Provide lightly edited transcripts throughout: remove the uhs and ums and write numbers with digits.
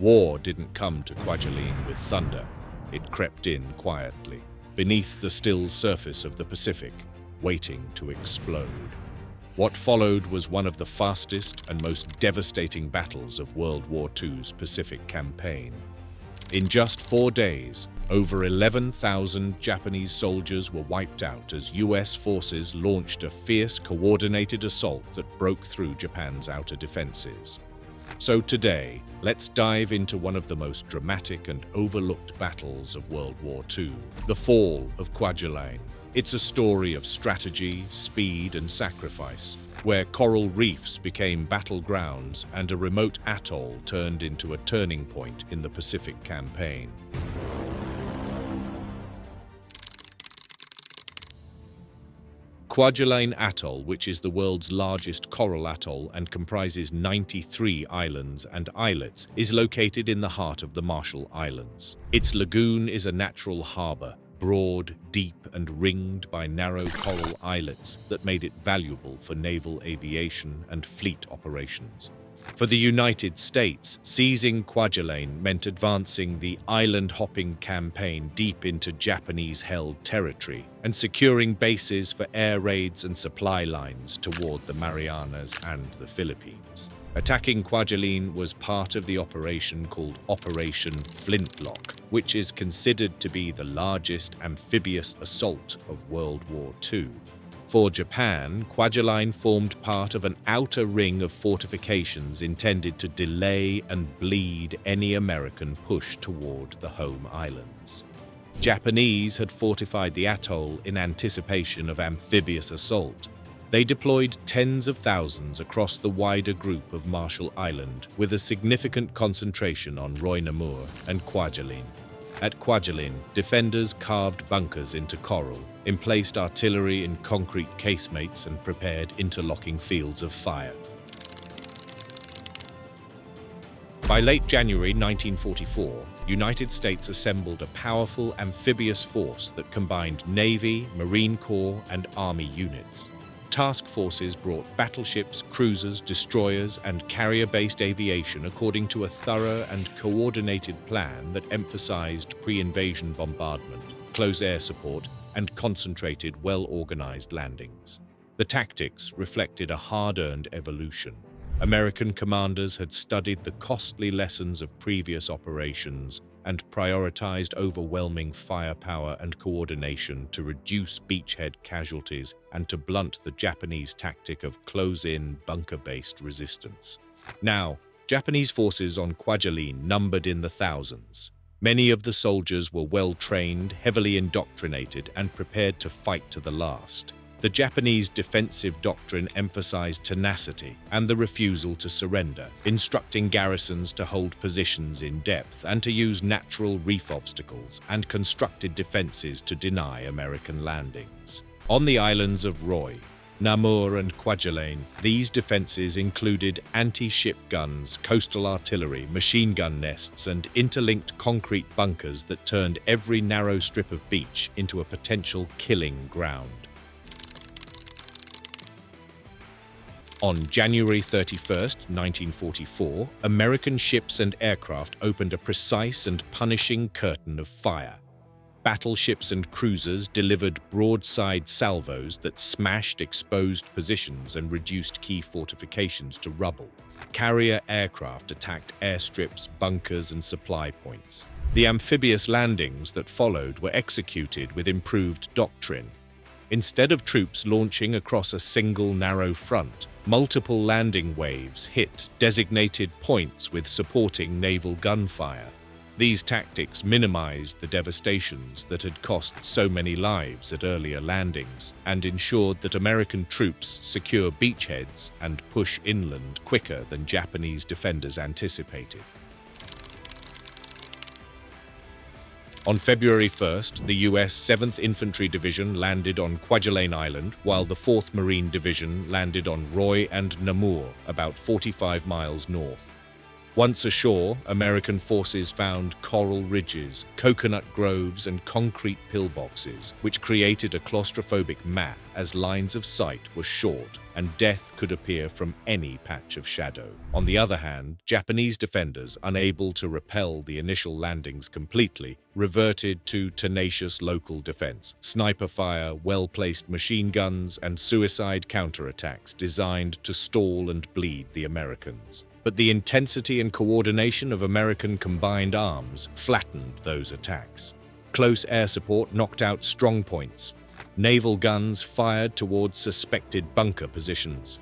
War didn't come to Kwajalein with thunder. It crept in quietly, beneath the still surface of the Pacific, waiting to explode. What followed was one of the fastest and most devastating battles of World War II's Pacific campaign. In just 4 days, over 11,000 Japanese soldiers were wiped out as US forces launched a fierce, coordinated assault that broke through Japan's outer defenses. So today, let's dive into one of the most dramatic and overlooked battles of World War II, the fall of Kwajalein. It's a story of strategy, speed, and sacrifice, where coral reefs became battlegrounds and a remote atoll turned into a turning point in the Pacific campaign. Kwajalein Atoll, which is the world's largest coral atoll and comprises 93 islands and islets, is located in the heart of the Marshall Islands. Its lagoon is a natural harbor, broad, deep, and ringed by narrow coral islets that made it valuable for naval aviation and fleet operations. For the United States, seizing Kwajalein meant advancing the island-hopping campaign deep into Japanese-held territory and securing bases for air raids and supply lines toward the Marianas and the Philippines. Attacking Kwajalein was part of the operation called Operation Flintlock, which is considered to be the largest amphibious assault of World War II. For Japan, Kwajalein formed part of an outer ring of fortifications intended to delay and bleed any American push toward the home islands. Japanese had fortified the atoll in anticipation of amphibious assault. They deployed tens of thousands across the wider group of Marshall Island, with a significant concentration on Roy Namur and Kwajalein. At Kwajalein, defenders carved bunkers into coral, emplaced artillery in concrete casemates, and prepared interlocking fields of fire. By late January 1944, United States assembled a powerful amphibious force that combined Navy, Marine Corps, and Army units. Task forces brought battleships, cruisers, destroyers, and carrier-based aviation according to a thorough and coordinated plan that emphasized pre-invasion bombardment, close air support, and concentrated, well-organized landings. The tactics reflected a hard-earned evolution. American commanders had studied the costly lessons of previous operations and prioritized overwhelming firepower and coordination to reduce beachhead casualties and to blunt the Japanese tactic of close-in, bunker-based resistance. Now, Japanese forces on Kwajalein numbered in the thousands. Many of the soldiers were well-trained, heavily indoctrinated, and prepared to fight to the last. The Japanese defensive doctrine emphasized tenacity and the refusal to surrender, instructing garrisons to hold positions in depth and to use natural reef obstacles and constructed defenses to deny American landings. On the islands of Roy, Namur, and Kwajalein, these defenses included anti-ship guns, coastal artillery, machine gun nests, and interlinked concrete bunkers that turned every narrow strip of beach into a potential killing ground. On January 31, 1944, American ships and aircraft opened a precise and punishing curtain of fire. Battleships and cruisers delivered broadside salvos that smashed exposed positions and reduced key fortifications to rubble. Carrier aircraft attacked airstrips, bunkers, and supply points. The amphibious landings that followed were executed with improved doctrine. Instead of troops launching across a single narrow front, multiple landing waves hit designated points with supporting naval gunfire. These tactics minimized the devastations that had cost so many lives at earlier landings and ensured that American troops secure beachheads and push inland quicker than Japanese defenders anticipated. On February 1st, the U.S. 7th Infantry Division landed on Kwajalein Island, while the 4th Marine Division landed on Roy and Namur, about 45 miles north. Once ashore, American forces found coral ridges, coconut groves, and concrete pillboxes, which created a claustrophobic map as lines of sight were short and death could appear from any patch of shadow. On the other hand, Japanese defenders, unable to repel the initial landings completely, reverted to tenacious local defense, sniper fire, well-placed machine guns, and suicide counterattacks designed to stall and bleed the Americans. But the intensity and coordination of American combined arms flattened those attacks. Close air support knocked out strong points. Naval guns fired towards suspected bunker positions.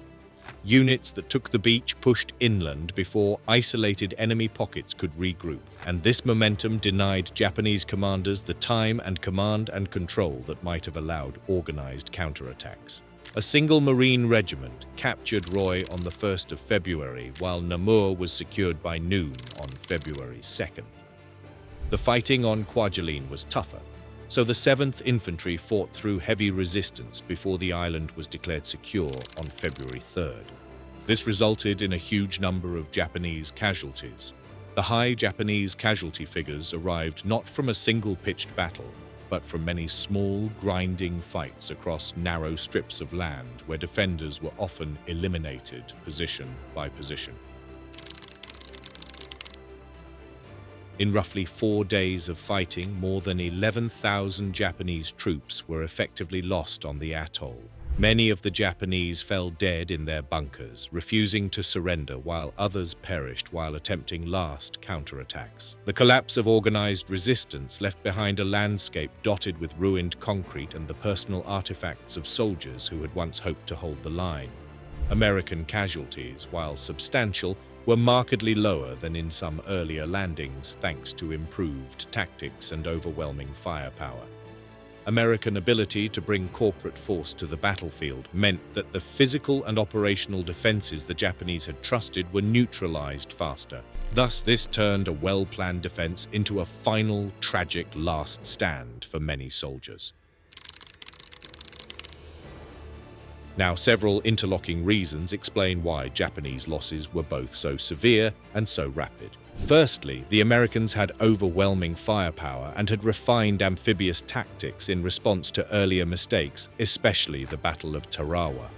Units that took the beach pushed inland before isolated enemy pockets could regroup, and this momentum denied Japanese commanders the time and command and control that might have allowed organized counterattacks. A single Marine regiment captured Roy on the 1st of February, while Namur was secured by noon on February 2nd. The fighting on Kwajalein was tougher, so the 7th Infantry fought through heavy resistance before the island was declared secure on February 3rd. This resulted in a huge number of Japanese casualties. The high Japanese casualty figures arrived not from a single pitched battle, but from many small, grinding fights across narrow strips of land where defenders were often eliminated position by position. In roughly 4 days of fighting, more than 11,000 Japanese troops were effectively lost on the atoll. Many of the Japanese fell dead in their bunkers, refusing to surrender, while others perished while attempting last counterattacks. The collapse of organized resistance left behind a landscape dotted with ruined concrete and the personal artifacts of soldiers who had once hoped to hold the line. American casualties, while substantial, were markedly lower than in some earlier landings thanks to improved tactics and overwhelming firepower. American ability to bring corporate force to the battlefield meant that the physical and operational defenses the Japanese had trusted were neutralized faster. Thus, this turned a well-planned defense into a final, tragic last stand for many soldiers. Now, several interlocking reasons explain why Japanese losses were both so severe and so rapid. Firstly, the Americans had overwhelming firepower and had refined amphibious tactics in response to earlier mistakes, especially the Battle of Tarawa.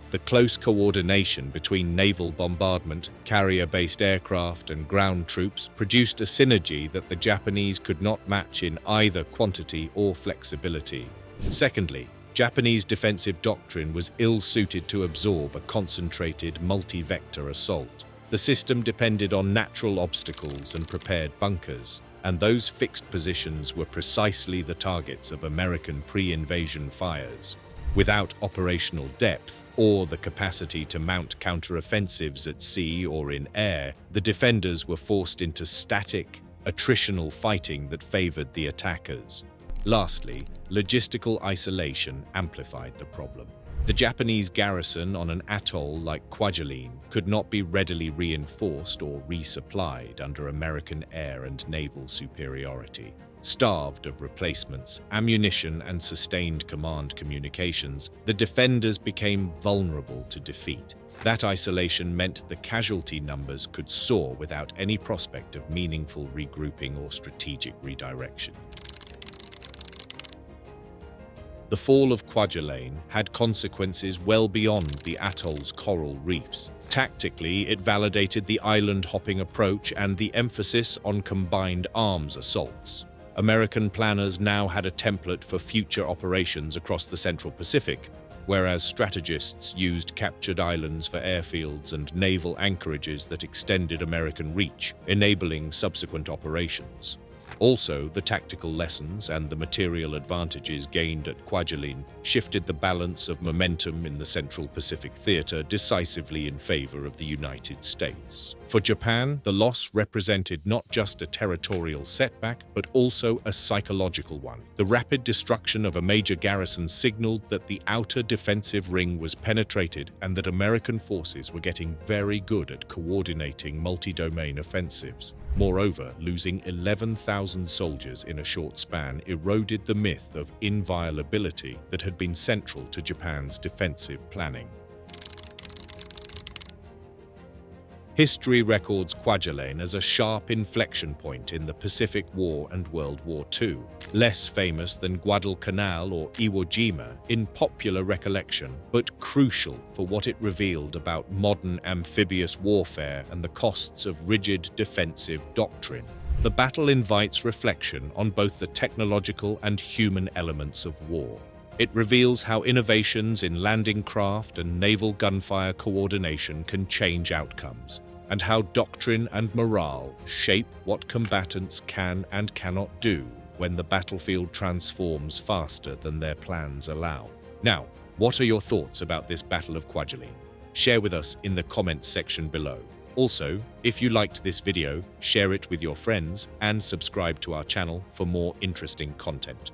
The close coordination between naval bombardment, carrier-based aircraft, and ground troops produced a synergy that the Japanese could not match in either quantity or flexibility. Secondly, Japanese defensive doctrine was ill-suited to absorb a concentrated multi-vector assault. The system depended on natural obstacles and prepared bunkers, and those fixed positions were precisely the targets of American pre-invasion fires. Without operational depth or the capacity to mount counteroffensives at sea or in air, the defenders were forced into static, attritional fighting that favored the attackers. Lastly, logistical isolation amplified the problem. The Japanese garrison on an atoll like Kwajalein could not be readily reinforced or resupplied under American air and naval superiority. Starved of replacements, ammunition, and sustained command communications, the defenders became vulnerable to defeat. That isolation meant the casualty numbers could soar without any prospect of meaningful regrouping or strategic redirection. The fall of Kwajalein had consequences well beyond the atoll's coral reefs. Tactically, it validated the island-hopping approach and the emphasis on combined arms assaults. American planners now had a template for future operations across the Central Pacific, whereas strategists used captured islands for airfields and naval anchorages that extended American reach, enabling subsequent operations. Also, the tactical lessons and the material advantages gained at Kwajalein shifted the balance of momentum in the Central Pacific Theater decisively in favor of the United States. For Japan, the loss represented not just a territorial setback, but also a psychological one. The rapid destruction of a major garrison signaled that the outer defensive ring was penetrated and that American forces were getting very good at coordinating multi-domain offensives. Moreover, losing 11,000 soldiers in a short span eroded the myth of inviolability that had been central to Japan's defensive planning. History records Kwajalein as a sharp inflection point in the Pacific War and World War II, less famous than Guadalcanal or Iwo Jima in popular recollection, but crucial for what it revealed about modern amphibious warfare and the costs of rigid defensive doctrine. The battle invites reflection on both the technological and human elements of war. It reveals how innovations in landing craft and naval gunfire coordination can change outcomes, and how doctrine and morale shape what combatants can and cannot do when the battlefield transforms faster than their plans allow. Now, what are your thoughts about this Battle of Kwajalein? Share with us in the comments section below. Also, if you liked this video, share it with your friends and subscribe to our channel for more interesting content.